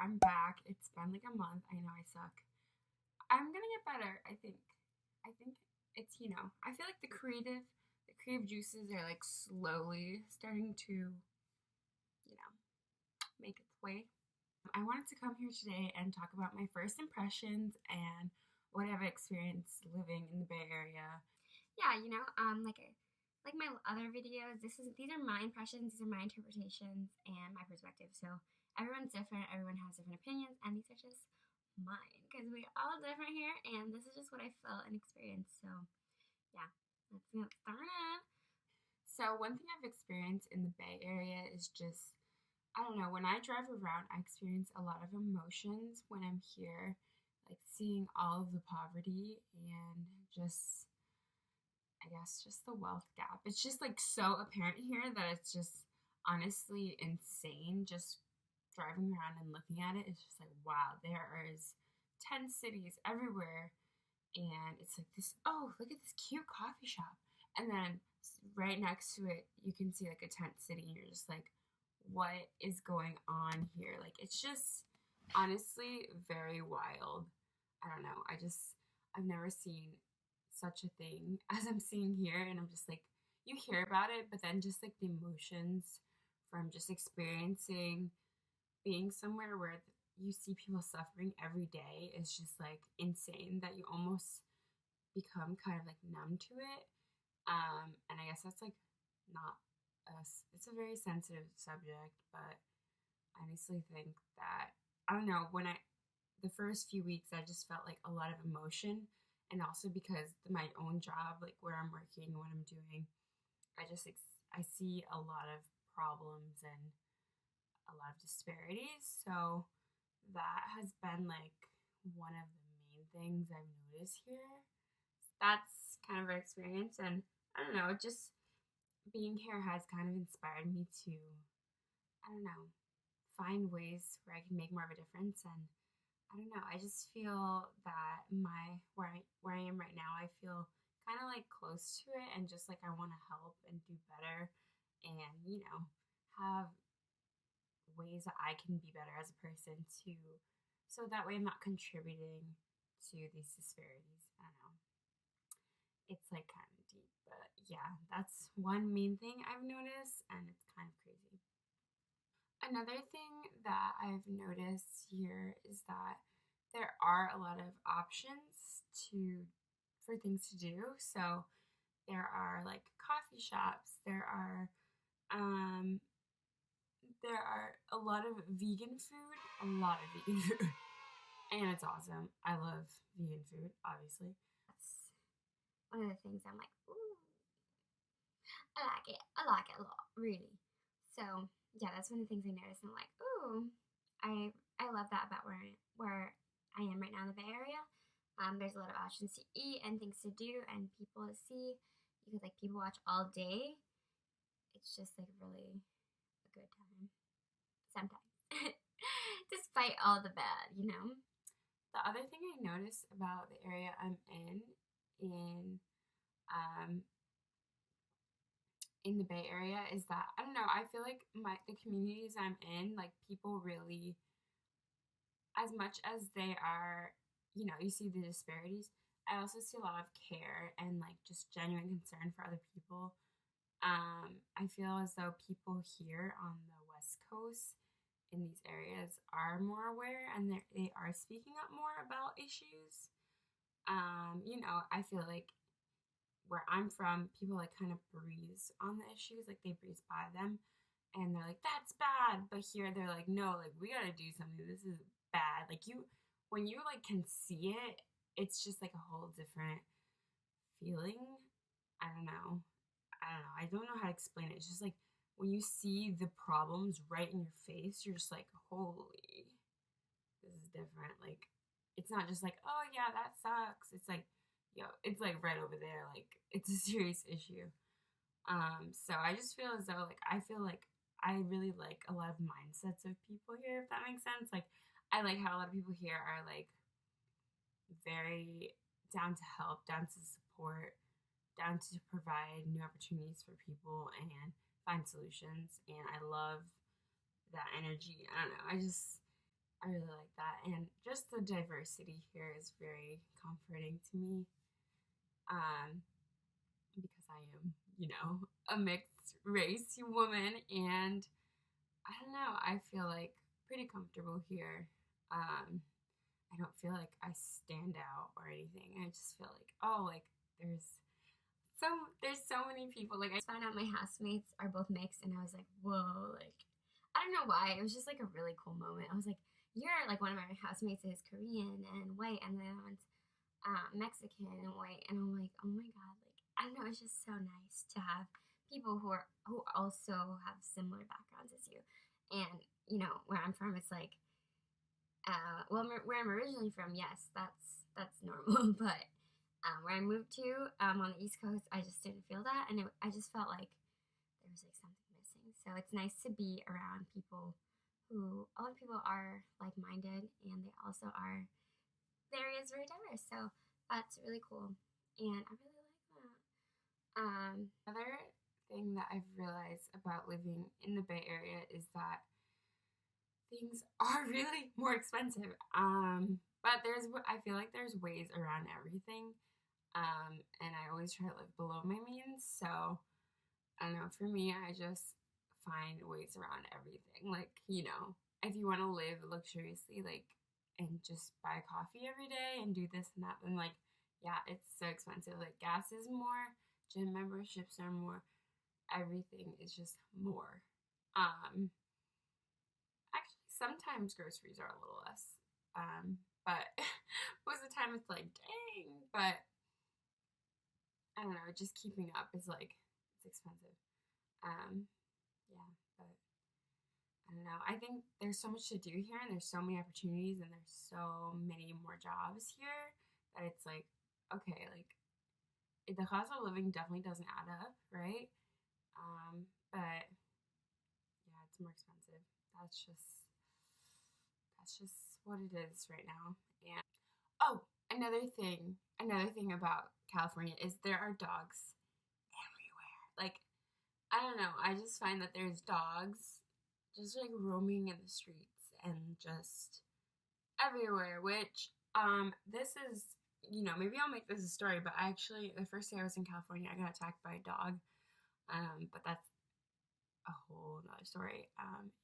I'm back. It's been like a month. I know I suck. I'm gonna get better, I think. I think it's, I feel like the creative juices are like slowly starting to, make its way. I wanted to come here today and talk about my first impressions and what I've experienced living in the Bay Area. Yeah, like my other videos, these are my impressions, these are my interpretations, and my perspective. So everyone's different, everyone has different opinions, and these are just mine because we're all different here, and this is just what I felt and experienced. So yeah, let's get started. So one thing I've experienced in the Bay Area is just, I don't know, when I drive around, I experience a lot of emotions when I'm here, like seeing all of the poverty and just, I guess, just the wealth gap. It's just like so apparent here that it's just honestly insane just driving around and looking at it. It's just like, wow, there is 10 cities everywhere. And it's like this, oh, look at this cute coffee shop. And then right next to it, you can see like a tent city. And you're just like, what is going on here? Like, it's just honestly very wild. I don't know. I've never seen such a thing as I'm seeing here. And I'm just like, you hear about it, but then just like the emotions from just experiencing being somewhere where you see people suffering every day is just like insane that you almost become kind of like numb to it. And I guess that's like not us. It's a very sensitive subject, but I honestly think that, I don't know, the first few weeks, I just felt like a lot of emotion. And also because my own job, like where I'm working, what I'm doing, I see a lot of problems and a lot of disparities. So that has been like one of the main things I've noticed here. That's kind of an experience. And I don't know, just being here has kind of inspired me to, I don't know, find ways where I can make more of a difference. And I don't know, I just feel that where I am right now, I feel kind of like close to it and just like I want to help and do better and, have ways that I can be better as a person too. So that way I'm not contributing to these disparities. I don't know. It's like kind of deep, but yeah, that's one main thing I've noticed, and it's kind of crazy. Another thing that I've noticed here is that there are a lot of options for things to do. So there are like coffee shops, there are a lot of vegan food, and it's awesome. I love vegan food, obviously. That's one of the things I'm like, ooh, I like it. I like it a lot, really. So yeah, that's one of the things I noticed. I'm like, ooh, I love that about where I am right now in the Bay Area. There's a lot of options to eat and things to do and people to see. You could like people watch all day. It's just like really a good time sometimes, despite all the bad, The other thing I noticed about the area I'm um, in the Bay Area is that, I don't know, I feel like the communities I'm in, like people really, as much as they are, you see the disparities, I also see a lot of care and like just genuine concern for other people. I feel as though people here on the West Coast in these areas are more aware and they are speaking up more about issues. I feel like where I'm from, people like kind of breeze on the issues, like they breeze by them and they're like, that's bad. But here they're like, no, like we gotta do something. This is bad. Like when you like can see it, it's just like a whole different feeling. I don't know. I don't know how to explain it. It's just like when you see the problems right in your face, you're just like, holy, this is different. Like, it's not just like, oh yeah, that sucks. It's like, yo, it's like right over there. Like, it's a serious issue. So I just feel as though, like, I feel like I really like a lot of mindsets of people here, if that makes sense. Like, I like how a lot of people here are like very down to help, down to support, down to provide new opportunities for people and find solutions. And I love that energy. I don't know. I really like that. And just the diversity here is very comforting to me. Because I am, a mixed race woman, and I don't know, I feel like pretty comfortable here. I don't feel like I stand out or anything. I just feel like, oh, like so there's so many people. Like, I found out my housemates are both mixed, and I was like, whoa, like, I don't know why. It was just like a really cool moment. I was like, you're like, one of my housemates is Korean and white, and the other one's Mexican and white, and I'm like, oh my god, like, I don't know, it's just so nice to have people who also have similar backgrounds as you. And where I'm from, it's like, well, where I'm originally from, yes, that's normal, but where I moved to on the East Coast, I just didn't feel that, and I just felt like there was like something missing. So it's nice to be around people who a lot of people are like-minded, and they also are the area is very diverse. So that's really cool, and I really like that. Another thing that I've realized about living in the Bay Area is that things are really more expensive. But I feel like there's ways around everything. And I always try to live below my means. So I don't know, for me, I just find ways around everything. Like, if you want to live luxuriously, like, and just buy coffee every day and do this and that, then like, yeah, it's so expensive. Like, gas is more, gym memberships are more, everything is just more. Actually, sometimes groceries are a little less. But most of the time it's like, dang, but I don't know, just keeping up is like, it's expensive. Yeah, but I don't know. I think there's so much to do here, and there's so many opportunities, and there's so many more jobs here that it's like, okay, like, the cost of living definitely doesn't add up, right? But yeah, it's more expensive. That's just what it is right now. And oh, another thing about California is there are dogs everywhere. Like, I don't know, I just find that there's dogs just like roaming in the streets and just everywhere, which this is, maybe I'll make this a story, but I actually, the first day I was in California, I got attacked by a dog. But that's a whole nother story,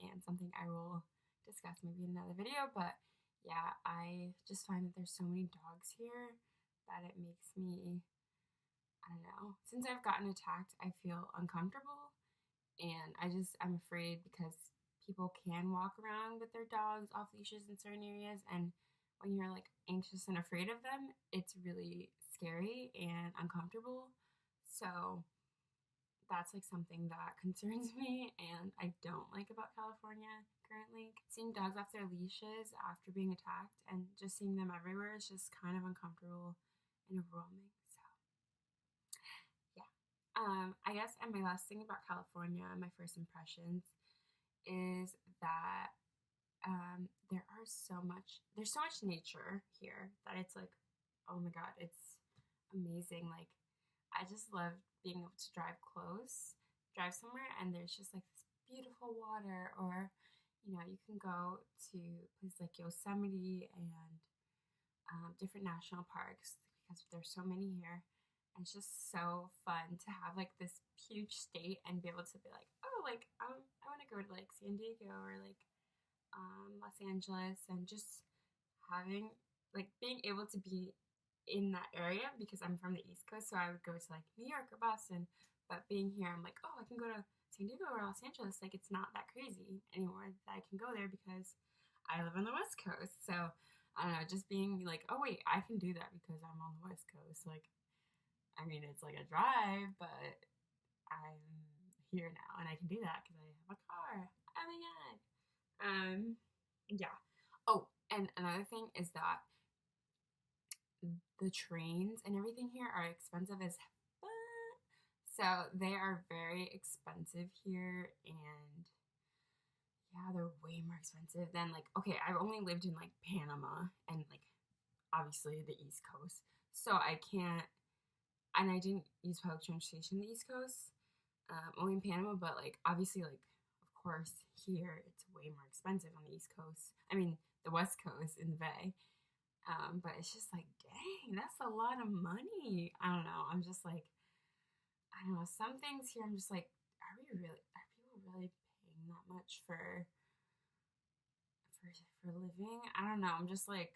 and something I will discuss maybe in another video. But yeah, I just find that there's so many dogs here that it makes me, I don't know, since I've gotten attacked, I feel uncomfortable, and I'm afraid because people can walk around with their dogs off leashes in certain areas, and when you're like anxious and afraid of them, it's really scary and uncomfortable. So that's like something that concerns me and I don't like about California currently. Seeing dogs off their leashes after being attacked and just seeing them everywhere is just kind of uncomfortable and overwhelming. So yeah. I guess, and my last thing about California, my first impressions, is that there's so much nature here that it's like, oh my god, it's amazing. Like, I just love being able to drive somewhere, and there's just like this beautiful water, or you can go to places like Yosemite and different national parks because there's so many here. And it's just so fun to have like this huge state and be able to be like, oh, like I want to go to like San Diego or like Los Angeles, and just having like being able to be in that area because I'm from the East Coast, so I would go to like New York or Boston. But being here, I'm like, oh, I can go to San Diego or Los Angeles. Like, it's not that crazy anymore that I can go there because I live on the West Coast. So I don't know, just being like, oh wait, I can do that because I'm on the West Coast. Like, I mean, it's like a drive, but I'm here now and I can do that because I have a car. Oh my god. Yeah. Oh, and another thing is that the trains and everything here are expensive as fuck. So they are very expensive here, and yeah, they're way more expensive than like, okay, I've only lived in like Panama and like obviously the East Coast. So I can't, and I didn't use public transportation in the East Coast, only in Panama, but like obviously, like, of course, here it's way more expensive on the East Coast. I mean, the West Coast in the Bay. But it's just like, dang, that's a lot of money. I don't know. I'm just like, I don't know. Some things here, I'm just like, are people really paying that much for living? I don't know. I'm just like,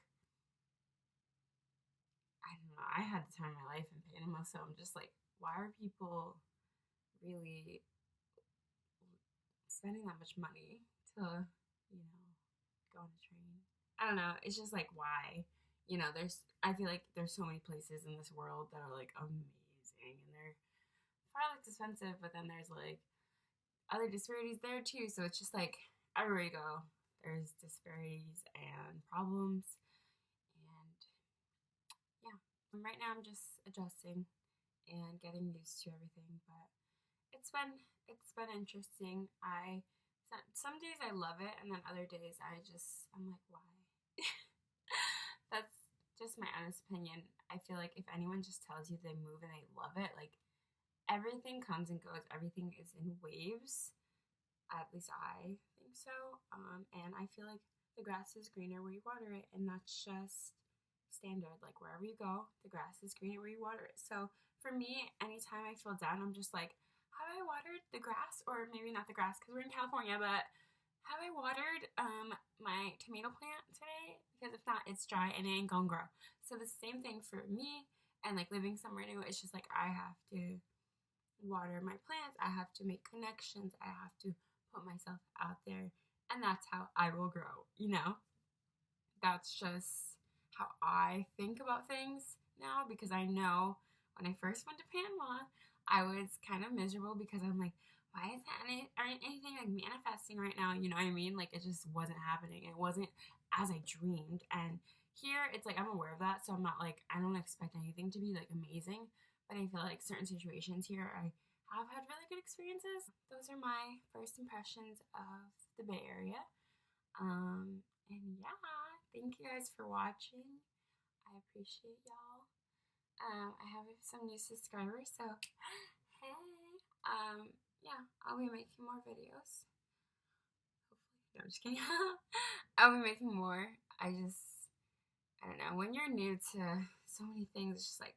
I don't know. I had the time of my life in Panama, so I'm just like, why are people really spending that much money to, go on a train? I don't know. It's just like, why? I feel like there's so many places in this world that are like amazing and they're far less expensive, but then there's like other disparities there too. So it's just like everywhere you go, there's disparities and problems. And yeah, right now I'm just adjusting and getting used to everything. But it's been interesting. I some days I love it, and then other days I'm like, why? That's just my honest opinion. I feel like if anyone just tells you they move and they love it, like everything comes and goes. Everything is in waves. At least I think so. And I feel like the grass is greener where you water it, and that's just standard. Like wherever you go, the grass is greener where you water it. So for me, anytime I feel down, I'm just like, have I watered the grass? Or maybe not the grass because we're in California, but have I watered my tomato plant today? Because if not, it's dry and it ain't gonna grow. So the same thing for me and like living somewhere new. It's just like I have to water my plants. I have to make connections. I have to put myself out there. And that's how I will grow, That's just how I think about things now because I know when I first went to Panama, I was kind of miserable because I'm like, why is that aren't anything like manifesting right now? You know what I mean? Like it just wasn't happening. It wasn't as I dreamed. And here it's like I'm aware of that, so I'm not like I don't expect anything to be like amazing. But I feel like certain situations here I've had really good experiences. Those are my first impressions of the Bay Area. And yeah, thank you guys for watching. I appreciate y'all. I have some new subscribers, so hey. Yeah, I'll be making more videos. Hopefully. No, I'm just kidding. I'll be making more. I don't know. When you're new to so many things, it's just like,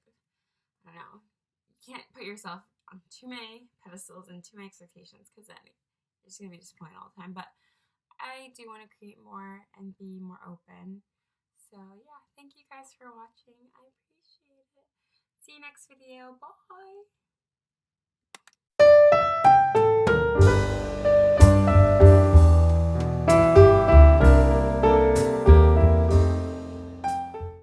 I don't know. You can't put yourself on too many pedestals and too many expectations because then you're just going to be disappointed all the time. But I do want to create more and be more open. So yeah, thank you guys for watching. I appreciate it. See you next video. Bye.